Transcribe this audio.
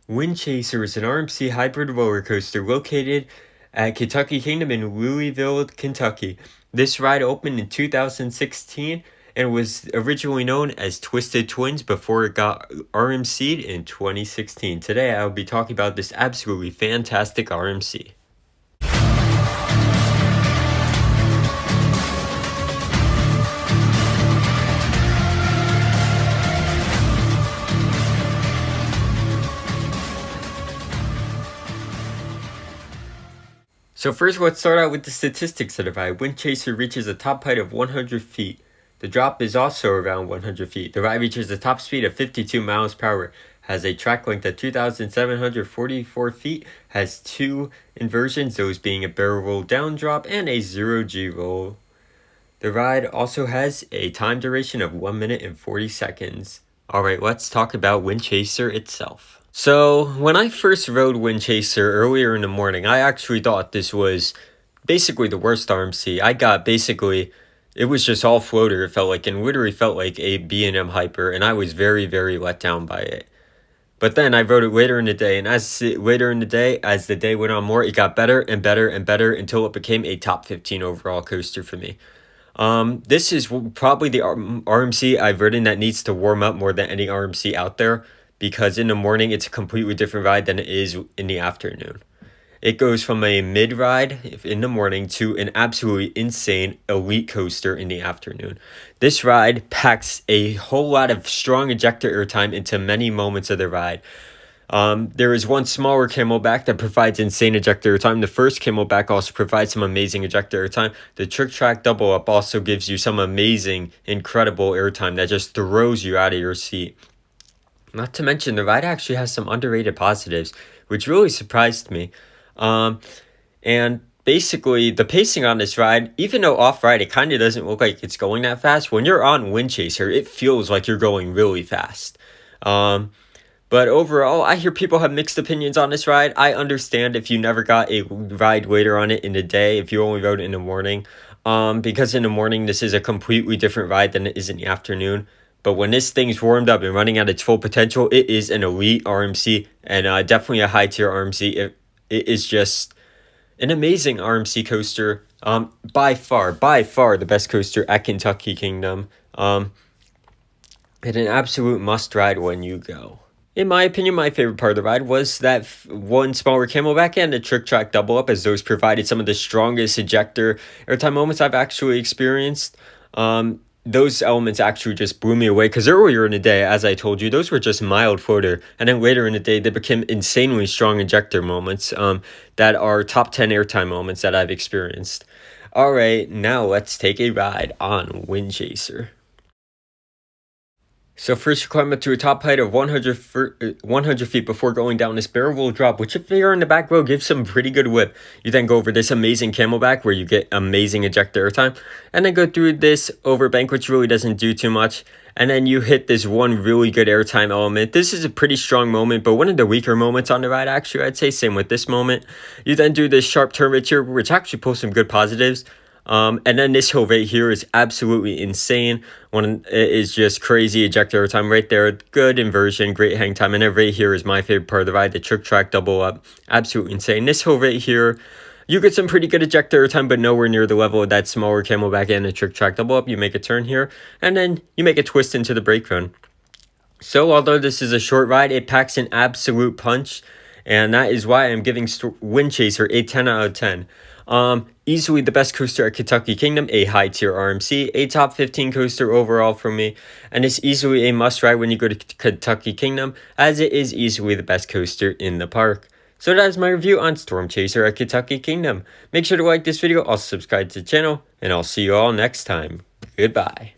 Wind Chaser is an RMC hybrid roller coaster located at Kentucky Kingdom in Louisville, Kentucky. This ride opened in 2016 and was originally known as Twisted Twins before it got RMC'd in 2016. Today I will be talking about this absolutely fantastic RMC. So first, let's start out with the statistics of the ride. Wind Chaser reaches a top height of 100 feet. The drop is also around 100 feet. The ride reaches a top speed of 52 miles per hour, has a track length of 2,744 feet, has two inversions, those being a barrel roll down drop and a 0G roll. The ride also has a time duration of 1 minute and 40 seconds. Alright, let's talk about Wind Chaser itself. So, when I first rode Wind Chaser earlier in the morning, I actually thought this was basically the worst RMC. It was just all floater, it felt like, and literally felt like a B&M Hyper, and I was very, very let down by it. But then I rode it later in the day, and as the day went on more, it got better and better and better until it became a top 15 overall coaster for me. This is probably the RMC I've ridden that needs to warm up more than any RMC out there, because in the morning it's a completely different ride than it is in the afternoon. It goes from a mid ride in the morning to an absolutely insane elite coaster in the afternoon. This ride packs a whole lot of strong ejector airtime into many moments of the ride. There is one smaller camelback that provides insane ejector airtime. The first camelback also provides some amazing ejector airtime. The trick track double up also gives you some amazing, incredible airtime that just throws you out of your seat. Not to mention, the ride actually has some underrated positives, which really surprised me. And basically, the pacing on this ride, even though off-ride it kind of doesn't look like it's going that fast, when you're on Wind Chaser, it feels like you're going really fast. But overall, I hear people have mixed opinions on this ride. I understand if you never got a ride later on it in the day, if you only rode it in the morning. Because in the morning, this is a completely different ride than it is in the afternoon. But when this thing's warmed up and running at its full potential, it is an elite RMC and definitely a high-tier RMC. It is just an amazing RMC coaster. By far the best coaster at Kentucky Kingdom. And an absolute must-ride when you go. In my opinion, my favorite part of the ride was that one smaller camelback and the trick track double up, as those provided some of the strongest ejector airtime moments I've actually experienced. Those elements actually just blew me away, because earlier in the day, as I told you, those were just mild floater, and then later in the day they became insanely strong ejector moments that are top 10 airtime moments that I've experienced. Alright, now let's take a ride on Wind Chaser. So first you climb up to a top height of 100 feet before going down this barrel roll drop, which if you're in the back row gives some pretty good whip. You then go over this amazing camelback where you get amazing ejector airtime, and then go through this overbank, which really doesn't do too much, and then you hit this one really good airtime element. This is a pretty strong moment, but one of the weaker moments on the ride, actually, I'd say. Same with this moment. You then do this sharp turn right here, which actually pulls some good positives. And then this hill right here is absolutely insane. It is just crazy ejector time right there. Good inversion, great hang time. And then right here is my favorite part of the ride, the trick track double up. Absolutely insane. This hill right here, you get some pretty good ejector time, but nowhere near the level of that smaller camelback and the trick track double up. You make a turn here, and then you make a twist into the brake run. So although this is a short ride, it packs an absolute punch. And that is why I'm giving Wind Chaser a 10 out of 10. Easily the best coaster at Kentucky Kingdom, a high-tier RMC, a top 15 coaster overall for me, and it's easily a must-ride when you go to Kentucky Kingdom, as it is easily the best coaster in the park. So that is my review on Storm Chaser at Kentucky Kingdom. Make sure to like this video, also subscribe to the channel, and I'll see you all next time. Goodbye.